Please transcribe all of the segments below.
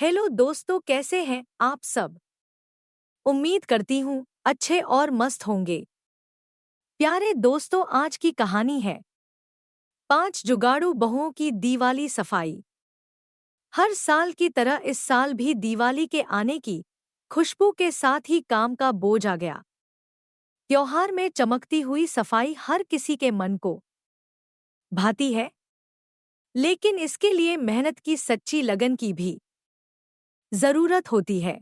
Hello दोस्तों, कैसे हैं आप सब। उम्मीद करती हूँ अच्छे और मस्त होंगे। प्यारे दोस्तों, आज की कहानी है 5 जुगाड़ू बहुओं की दिवाली सफाई। हर साल की तरह इस साल भी दिवाली के आने की खुशबू के साथ ही काम का बोझ आ गया। त्योहार में चमकती हुई सफाई हर किसी के मन को भाती है, लेकिन इसके लिए मेहनत की सच्ची लगन की भी जरूरत होती है।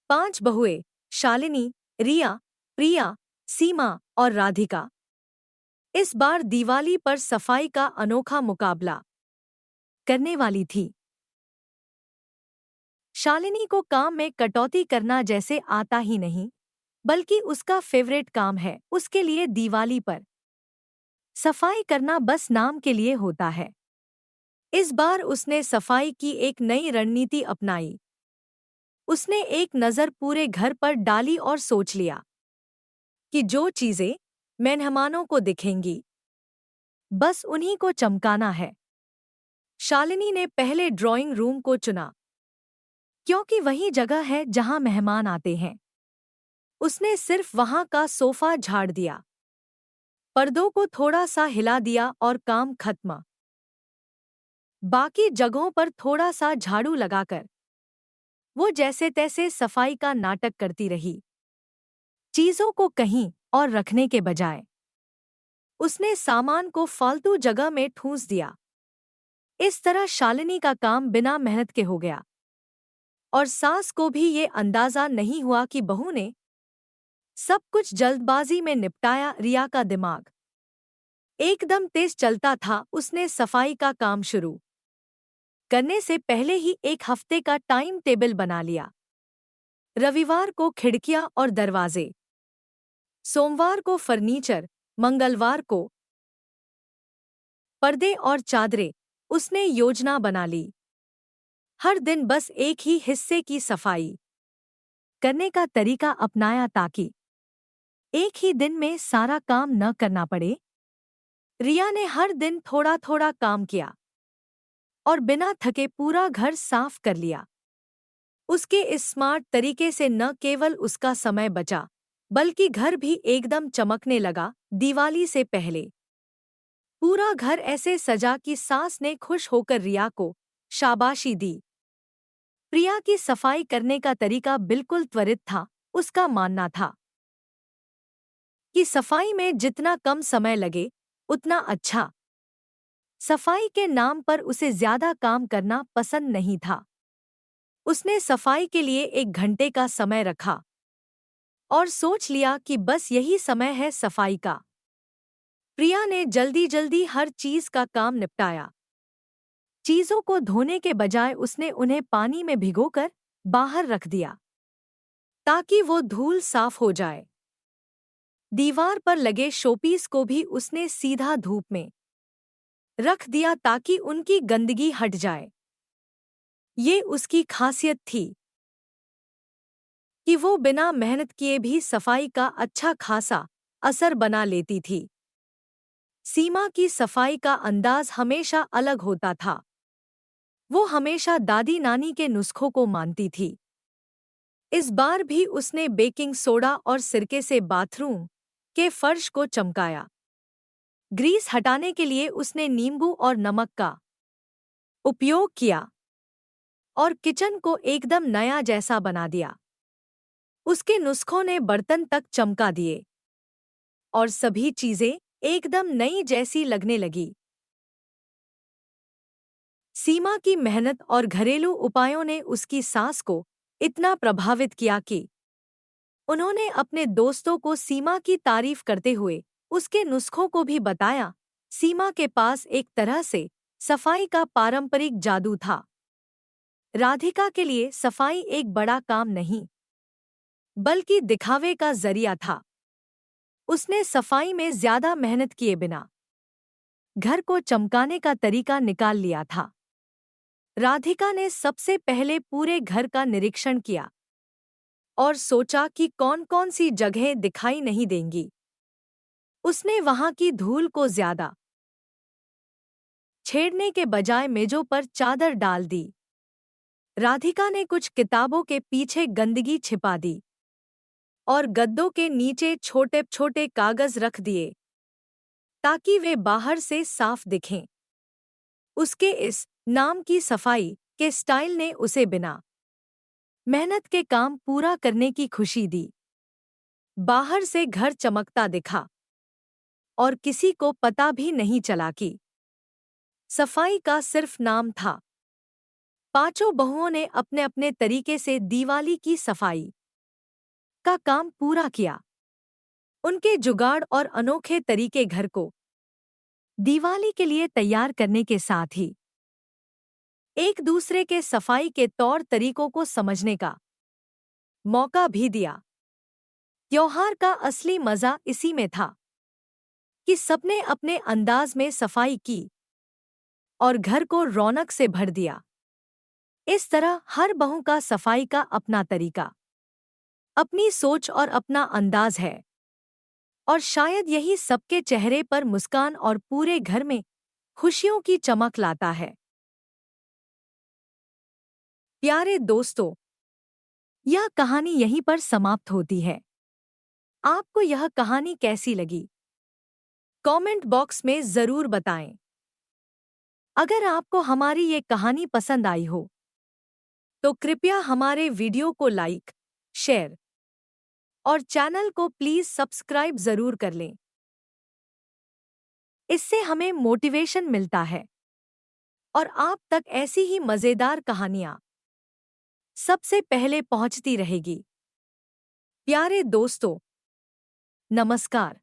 5 बहुएं शालिनी, रिया, प्रिया, सीमा और राधिका इस बार दिवाली पर सफाई का अनोखा मुकाबला करने वाली थी। शालिनी को काम में कटौती करना जैसे आता ही नहीं, बल्कि उसका फेवरेट काम है। उसके लिए दिवाली पर सफाई करना बस नाम के लिए होता है। इस बार उसने सफाई की एक नई रणनीति अपनाई। उसने एक नज़र पूरे घर पर डाली और सोच लिया कि जो चीजें मेहमानों को दिखेंगी, बस उन्हीं को चमकाना है। शालिनी ने पहले ड्राइंग रूम को चुना, क्योंकि वही जगह है जहां मेहमान आते हैं। उसने सिर्फ वहां का सोफा झाड़ दिया, पर्दों को थोड़ा सा हिला दिया और काम खत्म। बाकी जगहों पर थोड़ा सा झाड़ू लगाकर वो जैसे तैसे सफाई का नाटक करती रही। चीजों को कहीं और रखने के बजाय उसने सामान को फालतू जगह में ठूंस दिया। इस तरह शालिनी का काम बिना मेहनत के हो गया, और सास को भी ये अंदाजा नहीं हुआ कि बहू ने सब कुछ जल्दबाजी में निपटाया। रिया का दिमाग एकदम तेज चलता था। उसने सफाई का काम शुरू करने से पहले ही एक हफ्ते का टाइम टेबल बना लिया। रविवार को खिड़कियां और दरवाजे, सोमवार को फर्नीचर, मंगलवार को पर्दे और चादरें। उसने योजना बना ली। हर दिन बस एक ही हिस्से की सफाई करने का तरीका अपनाया, ताकि एक ही दिन में सारा काम न करना पड़े। रिया ने हर दिन थोड़ा थोड़ा काम किया और बिना थके पूरा घर साफ कर लिया। उसके इस स्मार्ट तरीके से न केवल उसका समय बचा, बल्कि घर भी एकदम चमकने लगा। दिवाली से पहले पूरा घर ऐसे सजा कि सास ने खुश होकर रिया को शाबाशी दी। प्रिया की सफाई करने का तरीका बिल्कुल त्वरित था। उसका मानना था कि सफाई में जितना कम समय लगे उतना अच्छा। सफाई के नाम पर उसे ज्यादा काम करना पसंद नहीं था। उसने सफाई के लिए 1 घंटे का समय रखा और सोच लिया कि बस यही समय है सफाई का। प्रिया ने जल्दी जल्दी हर चीज का काम निपटाया। चीजों को धोने के बजाय उसने उन्हें पानी में भिगोकर बाहर रख दिया, ताकि वो धूल साफ हो जाए। दीवार पर लगे शोपीस को भी उसने सीधा धूप में रख दिया, ताकि उनकी गंदगी हट जाए। ये उसकी खासियत थी कि वो बिना मेहनत किए भी सफाई का अच्छा खासा असर बना लेती थी। सीमा की सफाई का अंदाज हमेशा अलग होता था। वो हमेशा दादी नानी के नुस्खों को मानती थी। इस बार भी उसने बेकिंग सोडा और सिरके से बाथरूम के फर्श को चमकाया। ग्रीस हटाने के लिए उसने नींबू और नमक का उपयोग किया और किचन को एकदम नया जैसा बना दिया। उसके नुस्खों ने बर्तन तक चमका दिए और सभी चीजें एकदम नई जैसी लगने लगी। सीमा की मेहनत और घरेलू उपायों ने उसकी सास को इतना प्रभावित किया कि उन्होंने अपने दोस्तों को सीमा की तारीफ करते हुए उसके नुस्खों को भी बताया। सीमा के पास एक तरह से सफाई का पारंपरिक जादू था। राधिका के लिए सफाई एक बड़ा काम नहीं, बल्कि दिखावे का जरिया था। उसने सफाई में ज्यादा मेहनत किए बिना घर को चमकाने का तरीका निकाल लिया था। राधिका ने सबसे पहले पूरे घर का निरीक्षण किया और सोचा कि कौन-कौन सी जगहें दिखाई नहीं देंगी। उसने वहां की धूल को ज्यादा छेड़ने के बजाय मेजों पर चादर डाल दी। राधिका ने कुछ किताबों के पीछे गंदगी छिपा दी और गद्दों के नीचे छोटे छोटे कागज रख दिए ताकि वे बाहर से साफ दिखें। उसके इस नाम की सफाई के स्टाइल ने उसे बिना मेहनत के काम पूरा करने की खुशी दी। बाहर से घर चमकता दिखा और किसी को पता भी नहीं चला कि सफाई का सिर्फ नाम था। पांचों बहुओं ने अपने अपने तरीके से दिवाली की सफाई का काम पूरा किया। उनके जुगाड़ और अनोखे तरीके घर को दिवाली के लिए तैयार करने के साथ ही एक दूसरे के सफाई के तौर तरीकों को समझने का मौका भी दिया। त्योहार का असली मजा इसी में था कि सबने अपने अंदाज में सफाई की और घर को रौनक से भर दिया। इस तरह हर बहू का सफाई का अपना तरीका, अपनी सोच और अपना अंदाज है, और शायद यही सबके चेहरे पर मुस्कान और पूरे घर में खुशियों की चमक लाता है। प्यारे दोस्तों, यह कहानी यहीं पर समाप्त होती है। आपको यह कहानी कैसी लगी? कमेंट बॉक्स में जरूर बताएं। अगर आपको हमारी ये कहानी पसंद आई हो तो कृपया हमारे वीडियो को लाइक, शेयर और चैनल को प्लीज सब्सक्राइब जरूर कर लें। इससे हमें मोटिवेशन मिलता है और आप तक ऐसी ही मजेदार कहानियां सबसे पहले पहुंचती रहेगी। प्यारे दोस्तों, नमस्कार।